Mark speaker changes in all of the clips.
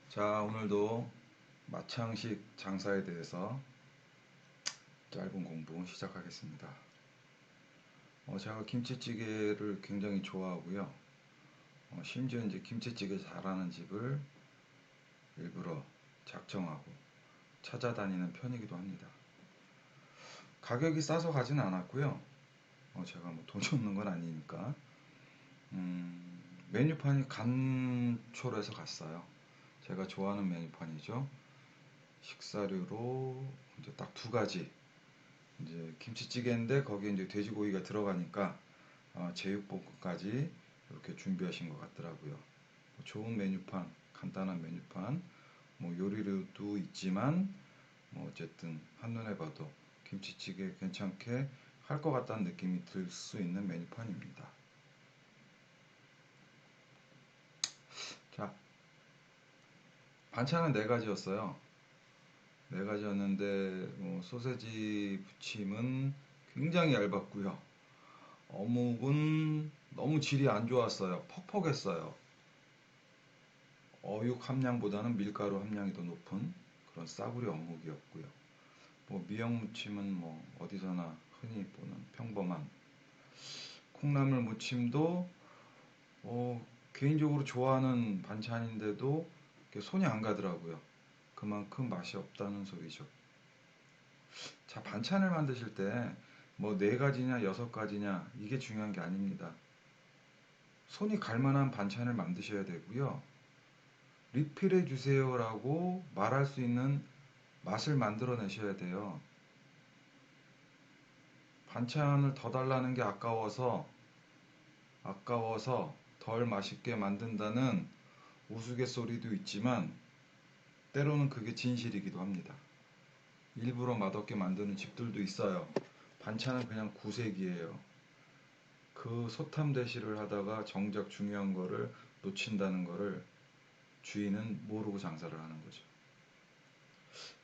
Speaker 1: 자, 오늘도 마창식 장사에 대해서 짧은 공부 시작하겠습니다. 제가 김치찌개를 굉장히 좋아하고요. 심지어 이제 김치찌개 잘하는 집을 일부러 작정하고 찾아다니는 편이기도 합니다. 가격이 싸서 가진 않았고요. 제가 뭐 돈이 없는 건 아니니까. 메뉴판이 간초로해서 갔어요. 제가 좋아하는 메뉴판이죠. 식사류로 이제 딱 두 가지. 이제 김치찌개인데 거기에 이제 돼지고기가 들어가니까 제육볶음까지 이렇게 준비하신 것 같더라고요. 좋은 메뉴판, 간단한 메뉴판, 뭐 요리류도 있지만 뭐 어쨌든 한눈에 봐도 김치찌개 괜찮게 할 것 같다는 느낌이 들 수 있는 메뉴판입니다. 자, 반찬은 네 가지였어요. 네 가지였는데 뭐 소세지 부침은 굉장히 얇았고요. 어묵은 너무 질이 안 좋았어요. 퍽퍽했어요. 어육 함량보다는 밀가루 함량이 더 높은 그런 싸구려 어묵이었고요. 뭐 미역무침은 뭐 어디서나 흔히 보는 평범한 콩나물 무침도 개인적으로 좋아하는 반찬인데도 손이 안 가더라고요. 그만큼 맛이 없다는 소리죠. 자, 반찬을 만드실 때 뭐 네 가지냐 여섯 가지냐 이게 중요한 게 아닙니다. 손이 갈 만한 반찬을 만드셔야 되고요. 리필해 주세요라고 말할 수 있는 맛을 만들어내셔야 돼요. 반찬을 더 달라는 게 아까워서 덜 맛있게 만든다는 우스갯소리도 있지만 때로는 그게 진실이기도 합니다. 일부러 맛없게 만드는 집들도 있어요. 반찬은 그냥 구색이에요. 그 소탐대시를 하다가 정작 중요한 거를 놓친다는 거를 주인은 모르고 장사를 하는 거죠.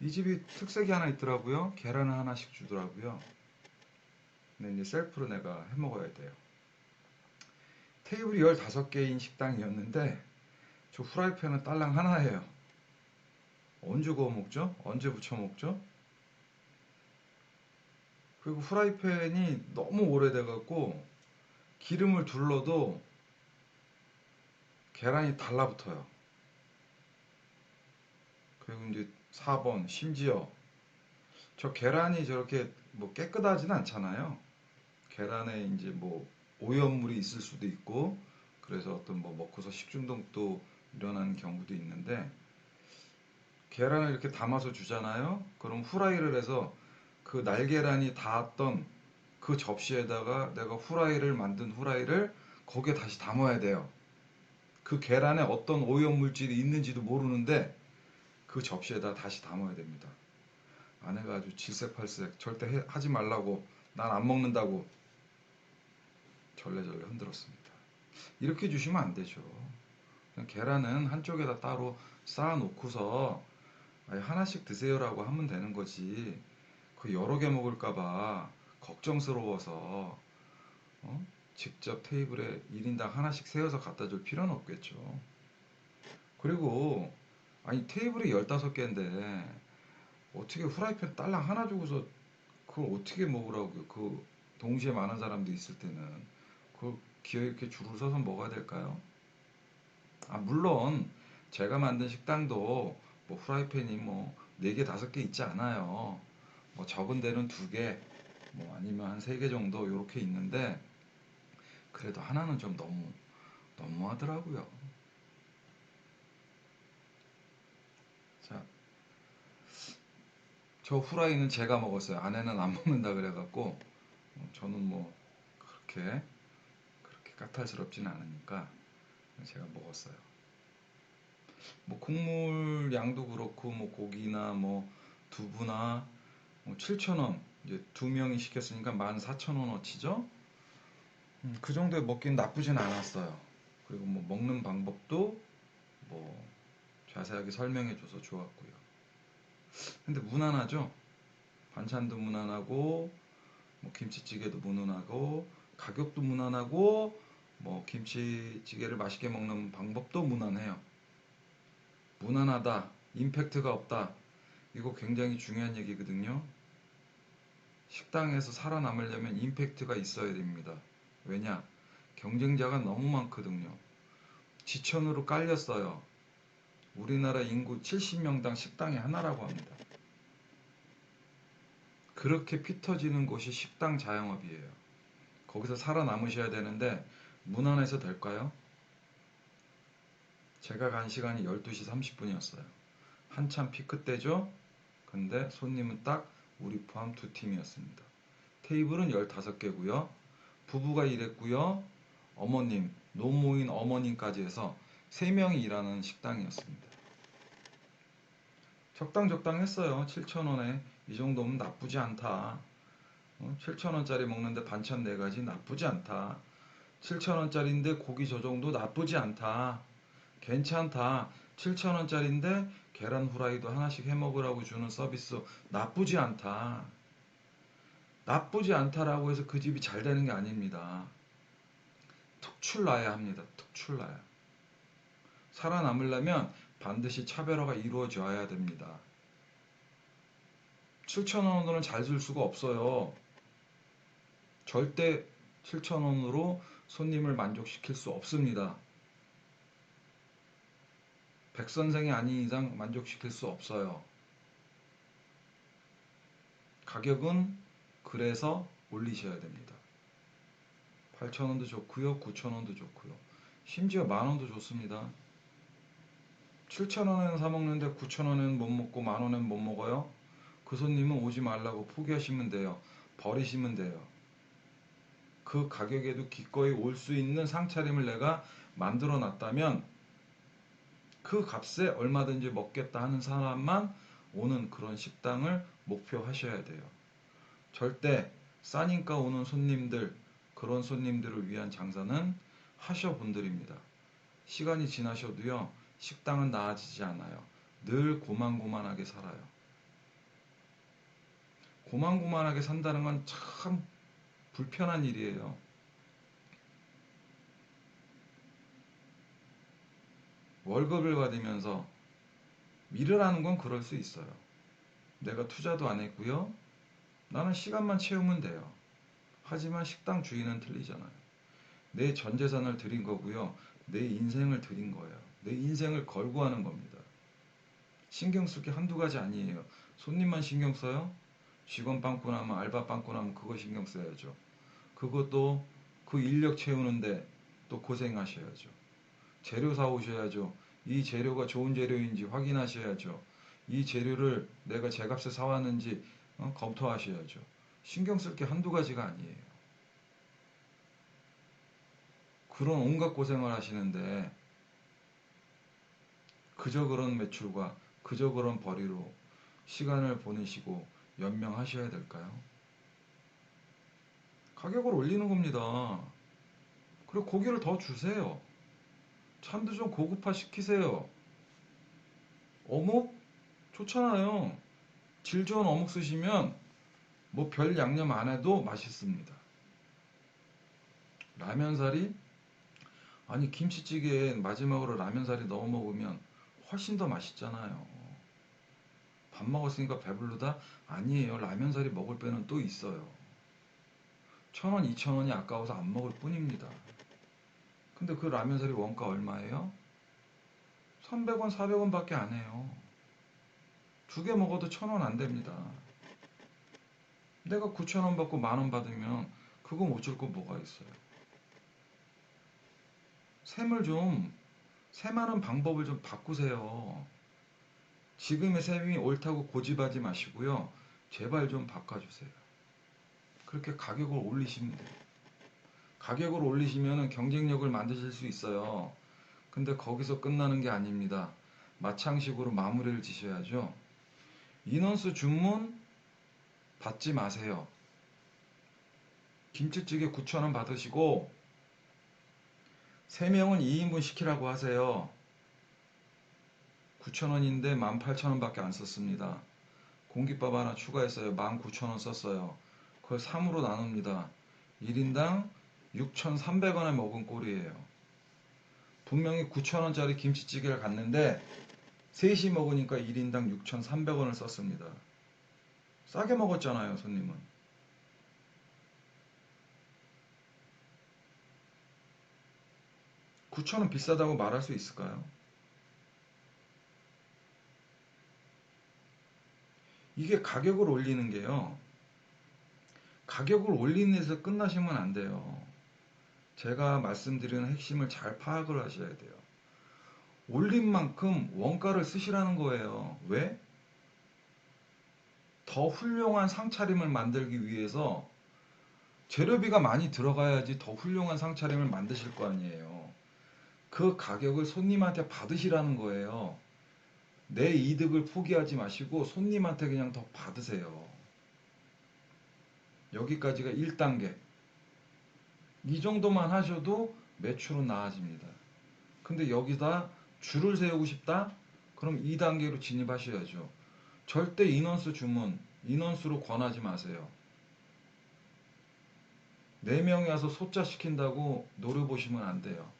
Speaker 1: 이 집이 특색이 하나 있더라고요. 계란을 하나씩 주더라고요. 근데 이제 셀프로 내가 해 먹어야 돼요. 테이블이 15개인 식당이었는데 저 후라이팬은 딸랑 하나예요. 언제 구워 먹죠? 언제 부쳐 먹죠? 그리고 후라이팬이 너무 오래돼갖고 기름을 둘러도 계란이 달라붙어요. 그리고 이제 4번 심지어 저 계란이 저렇게 뭐 깨끗하진 않잖아요. 계란에 이제 뭐 오염물이 있을 수도 있고 그래서 어떤 뭐 먹고서 식중독도 일어나는 경우도 있는데 계란을 이렇게 담아서 주잖아요. 그럼 후라이를 해서 그 날계란이 닿았던 그 접시에다가 내가 후라이를 만든 후라이를 거기에 다시 담아야 돼요. 그 계란에 어떤 오염물질이 있는지도 모르는데 그 접시에다 다시 담아야 됩니다. 아내가 아주 질색팔색 절대 하지 말라고 난 안 먹는다고 절레절레 흔들었습니다. 이렇게 주시면 안 되죠. 그냥 계란은 한쪽에다 따로 쌓아놓고서 하나씩 드세요라고 하면 되는 거지. 그 여러 개 먹을까봐 걱정스러워서 직접 테이블에 1인당 하나씩 세워서 갖다 줄 필요는 없겠죠. 그리고 아니 테이블이 15개인데 어떻게 후라이팬 딸랑 하나 주고서 그걸 어떻게 먹으라고요. 그 동시에 많은 사람도 있을 때는 그 기어 이렇게 줄을 서서 먹어야 될까요? 물론 제가 만든 식당도 뭐 후라이팬이 뭐 4개, 5개 있지 않아요. 뭐 적은 데는 2개, 뭐 아니면 한 3개 정도 이렇게 있는데 그래도 하나는 좀 너무하더라고요. 자, 저 후라이는 제가 먹었어요. 아내는 안 먹는다 그래갖고 저는 뭐 그렇게 까탈스럽진 않으니까 제가 먹었어요. 뭐 국물 양도 그렇고 뭐 고기나 뭐 두부나 뭐 7,000원 이제 두 명이 시켰으니까 14,000원어치죠. 그 정도에 먹긴 나쁘진 않았어요. 그리고 뭐 먹는 방법도 뭐 자세하게 설명해줘서 좋았고요. 근데 무난하죠? 반찬도 무난하고 뭐 김치찌개도 무난하고 가격도 무난하고 뭐 김치찌개를 맛있게 먹는 방법도 무난해요. 무난하다, 임팩트가 없다. 이거 굉장히 중요한 얘기거든요. 식당에서 살아남으려면 임팩트가 있어야 됩니다. 왜냐? 경쟁자가 너무 많거든요. 지천으로 깔렸어요. 우리나라 인구 70명당 식당이 하나라고 합니다. 그렇게 피 터지는 곳이 식당 자영업이에요. 거기서 살아남으셔야 되는데 무난해서 될까요? 제가 간 시간이 12시 30분이었어요. 한참 피크 때죠? 근데 손님은 딱 우리 포함 두 팀이었습니다. 테이블은 15개고요. 부부가 일했고요. 어머님, 노모인 어머님까지 해서 3명이 일하는 식당이었습니다. 적당했어요. 7,000원에 이 정도면 나쁘지 않다. 7,000원짜리 먹는데 반찬 4가지 나쁘지 않다. 7,000원짜리인데 고기 저 정도 나쁘지 않다. 괜찮다. 7,000원짜리인데 계란 후라이도 하나씩 해 먹으라고 주는 서비스 나쁘지 않다. 나쁘지 않다라고 해서 그 집이 잘 되는 게 아닙니다. 특출나야 합니다. 특출나야. 살아남으려면 반드시 차별화가 이루어져야 됩니다. 7,000원으로는 잘 쓸 수가 없어요. 절대 7,000원으로 손님을 만족시킬 수 없습니다. 백선생이 아닌 이상 만족시킬 수 없어요. 가격은 그래서 올리셔야 됩니다. 8,000원도 좋고요. 9,000원도 좋고요. 심지어 만원도 좋습니다. 7,000원에는 사 먹는데 9,000원에는 못 먹고 만원에는 못 먹어요? 그 손님은 오지 말라고 포기하시면 돼요. 버리시면 돼요. 그 가격에도 기꺼이 올 수 있는 상차림을 내가 만들어 놨다면 그 값에 얼마든지 먹겠다 하는 사람만 오는 그런 식당을 목표하셔야 돼요. 절대 싸니까 오는 손님들, 그런 손님들을 위한 장사는 하셔본들입니다. 시간이 지나셔도요, 식당은 나아지지 않아요. 늘 고만고만하게 살아요. 고만고만하게 산다는 건 참 불편한 일이에요. 월급을 받으면서 일을 하는 건 그럴 수 있어요. 내가 투자도 안 했고요. 나는 시간만 채우면 돼요. 하지만 식당 주인은 틀리잖아요. 내 전 재산을 드린 거고요. 내 인생을 드린 거예요. 내 인생을 걸고 하는 겁니다. 신경 쓸 게 한두 가지 아니에요. 손님만 신경 써요? 직원 빵꾸 나면 알바 빵꾸 나면 그거 신경 써야죠. 그것도 그 인력 채우는데 또 고생하셔야죠. 재료 사오셔야죠. 이 재료가 좋은 재료인지 확인하셔야죠. 이 재료를 내가 제값에 사왔는지 검토하셔야죠. 신경 쓸 게 한두 가지가 아니에요. 그런 온갖 고생을 하시는데 그저 그런 매출과 그저 그런 벌이로 시간을 보내시고 연명하셔야 될까요? 가격을 올리는 겁니다. 그리고 고기를 더 주세요. 찬도 좀 고급화 시키세요. 어묵? 좋잖아요. 질 좋은 어묵 쓰시면 뭐 별 양념 안 해도 맛있습니다. 라면사리? 아니 김치찌개에 마지막으로 라면사리 넣어 먹으면 훨씬 더 맛있잖아요. 밥 먹었으니까 배부르다? 아니에요. 라면사리 먹을 배는 또 있어요. 1,000원, 2,000원이 아까워서 안 먹을 뿐입니다. 근데 그 라면사리 원가 얼마예요? 300원, 400원 밖에 안 해요. 2개 먹어도 1,000원 안 됩니다. 내가 9,000원 받고 10,000원 받으면 그거 못 줄 거 뭐가 있어요. 셈을 좀, 셈하는 방법을 좀 바꾸세요. 지금의 셈이 옳다고 고집하지 마시고요. 제발 좀 바꿔주세요. 그렇게 가격을 올리시면 돼요. 가격을 올리시면 경쟁력을 만드실 수 있어요. 근데 거기서 끝나는 게 아닙니다. 마창식으로 마무리를 지셔야죠. 인원수 주문 받지 마세요. 김치찌개 9,000원 받으시고 3명은 2인분 시키라고 하세요. 9,000원인데 18,000원 밖에 안 썼습니다. 공깃밥 하나 추가했어요. 19,000원 썼어요. 그걸 3으로 나눕니다. 1인당 6,300원에 먹은 꼴이에요. 분명히 9,000원짜리 김치찌개를 갔는데 셋이 먹으니까 1인당 6,300원을 썼습니다. 싸게 먹었잖아요, 손님은. 9,000원 비싸다고 말할 수 있을까요? 이게 가격을 올리는 게요. 가격을 올리는 데서 끝나시면 안 돼요. 제가 말씀드리는 핵심을 잘 파악을 하셔야 돼요. 올린 만큼 원가를 쓰시라는 거예요. 왜? 더 훌륭한 상차림을 만들기 위해서 재료비가 많이 들어가야지 더 훌륭한 상차림을 만드실 거 아니에요. 그 가격을 손님한테 받으시라는 거예요. 내 이득을 포기하지 마시고 손님한테 그냥 더 받으세요. 여기까지가 1단계. 이 정도만 하셔도 매출은 나아집니다. 근데 여기다 줄을 세우고 싶다? 그럼 2단계로 진입하셔야죠. 절대 인원수 주문, 인원수로 권하지 마세요. 4명이 와서 소자 시킨다고 노려보시면 안 돼요.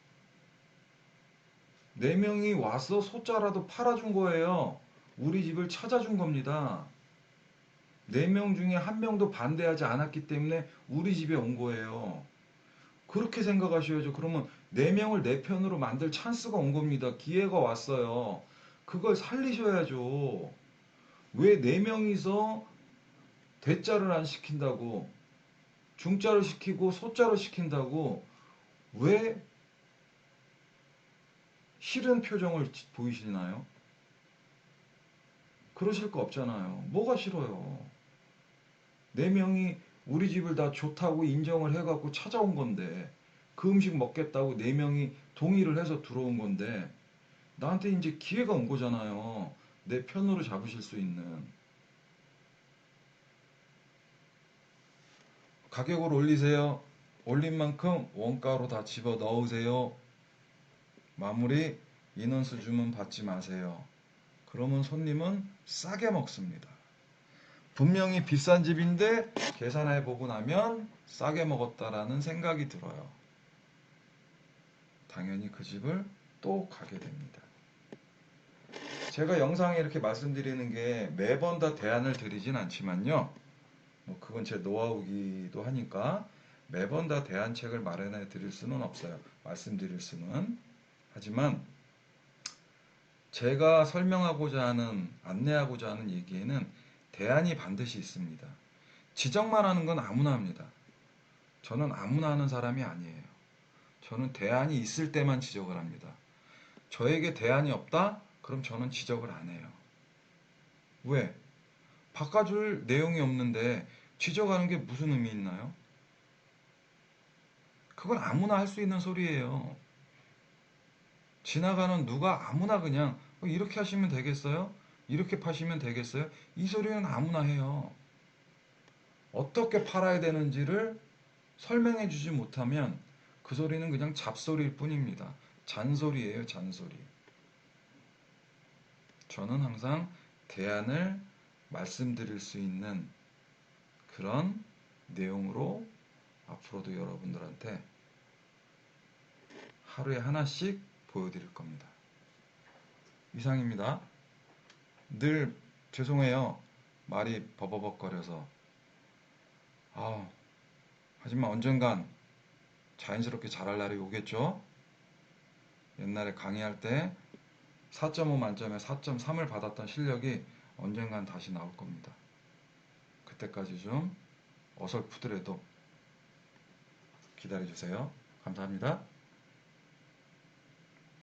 Speaker 1: 4명이 와서 소자라도 팔아준 거예요. 우리 집을 찾아준 겁니다. 4명 중에 1명도 반대하지 않았기 때문에 우리 집에 온 거예요. 그렇게 생각하셔야죠. 그러면 4명을 내 편으로 만들 찬스가 온 겁니다. 기회가 왔어요. 그걸 살리셔야죠. 왜 4명이서 대자를 안 시킨다고, 중자를 시키고 소자를 시킨다고 왜 싫은 표정을 보이시나요? 그러실 거 없잖아요. 뭐가 싫어요? 4명이 우리 집을 다 좋다고 인정을 해갖고 찾아온 건데, 그 음식 먹겠다고 4명이 동의를 해서 들어온 건데, 나한테 이제 기회가 온 거잖아요. 내 편으로 잡으실 수 있는. 가격을 올리세요. 올린 만큼 원가로 다 집어 넣으세요. 마무리. 인원수 주문 받지 마세요. 그러면 손님은 싸게 먹습니다. 분명히 비싼 집인데 계산해 보고 나면 싸게 먹었다라는 생각이 들어요. 당연히 그 집을 또 가게 됩니다. 제가 영상에 이렇게 말씀드리는 게 매번 다 대안을 드리진 않지만요. 뭐 그건 제 노하우기도 하니까 매번 다 대안책을 마련해 드릴 수는 없어요. 말씀드릴 수는. 하지만 제가 설명하고자 하는, 안내하고자 하는 얘기에는 대안이 반드시 있습니다. 지적만 하는 건 아무나 합니다. 저는 아무나 하는 사람이 아니에요. 저는 대안이 있을 때만 지적을 합니다. 저에게 대안이 없다? 그럼 저는 지적을 안 해요. 왜? 바꿔줄 내용이 없는데 지적하는 게 무슨 의미 있나요? 그건 아무나 할 수 있는 소리예요. 지나가는 누가 아무나 그냥 이렇게 하시면 되겠어요? 이렇게 파시면 되겠어요? 이 소리는 아무나 해요. 어떻게 팔아야 되는지를 설명해 주지 못하면 그 소리는 그냥 잡소리일 뿐입니다. 잔소리예요, 잔소리. 저는 항상 대안을 말씀드릴 수 있는 그런 내용으로 앞으로도 여러분들한테 하루에 하나씩 보여드릴 겁니다. 이상입니다. 늘 죄송해요. 말이 버버벅거려서. 하지만 언젠간 자연스럽게 잘할 날이 오겠죠? 옛날에 강의할 때 4.5 만점에 4.3을 받았던 실력이 언젠간 다시 나올 겁니다. 그때까지 좀 어설프더라도 기다려주세요. 감사합니다.